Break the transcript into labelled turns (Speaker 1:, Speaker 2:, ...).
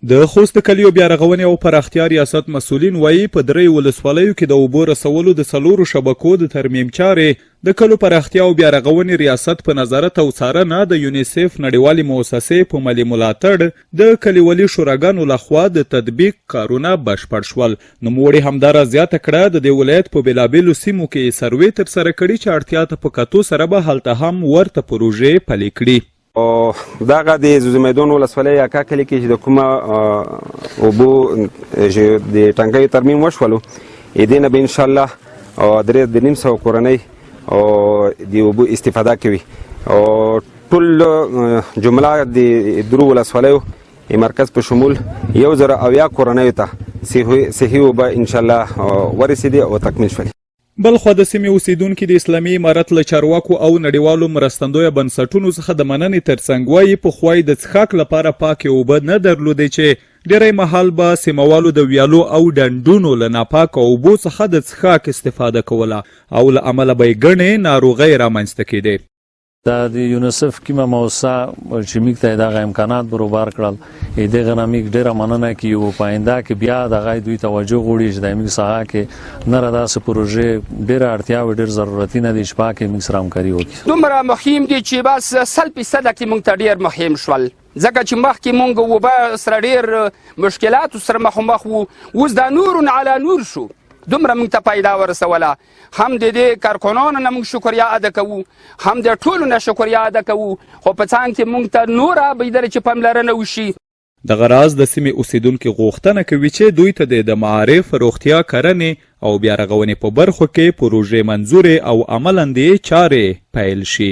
Speaker 1: د خوست کلیو بیا رغونې او پراختیا ریاست مسؤلین وایي په درې ولسوالیو کې د اوبو رسولو د 4 شبکو د ترمیم چارې د کلو پراختیا او بیا رغونې ریاست په نظارت او څارنه د یونیسف نړیوالې مؤسسې په مالي ملاتړ د کلیوالي شوراګانو لخوا د تطبیق کارونه بشپړ شول. نوموړي همدارا زیاته کړه د دې ولایت په بېلابېلو سیمو کې سروې ترسره کړي چې اړتیا ته په کتو سره به هلته هم ورته پروژې پلي کړي.
Speaker 2: دغه د زوزمیدون ولسوالۍ اکا کلي کې چې د کومه اوبو د ټانکیو ترمیم وشولو دې نه به انشاءالله 3,500 کورنۍ د اوبو استفاده کوي او ټول جمله د درو ولسوالیو مرکز په شمول 1,000 کورنیو ته صحي اوبه انشاءالله ورسېدې او تکمیل شولې.
Speaker 1: بلخوا د سیمې اوسیدونکي د اسلامي امارت له چارواکو او نړیوالو مرستندویه بنسټونو څخه د مننې ترڅنګ وایي پخوا د څښاک لپاره پاکې اوبه نه درلودې چې ډېری مهال به سیمهوالو د ویالو او ډنډونو له ناپاکه اوبو څخه د څښاک استفاده کوله او له امله به یې ګڼې ناروغۍ رامنځته کېدې.
Speaker 3: دا د یونیسف کومه موسسه چې موږ ته دغه امکانات برابر کړل دغه نه موږ ډېره مننه کوو. په آینده کې بیا دغه دوی توجه غواړي چې د موږ ساحه کې نه داسې پروژې ډېره اړتیا او ډېر ضرورتي نه دي چې پاکې موږ سره همکاري وکړي.
Speaker 4: دومره مهم دي چې بس 100% کې موږ ته ډېر مهم شول ځکه چې مخکې موږ اوبه سره ډېر مشکلاتو سره مخامخ وو. اوس دا نور علی نور شو دومره موږ ته پیدا ورسوله. هم د دې کارکنانو نه موږ شکریا ادا کوو هم د ټولو نه شکریا ادا کوو خو په څنګ کې موږ ته نوره بهتره چې پاملرنه وشي.
Speaker 1: دغه راز د سیمې اوسیدونکي غوښتنه کوي چې دوی ته د معارف، روغتیا، کرنې او بیا رغونې په برخو کې پروژې منظورې او عملاً دې چارې پیل شي.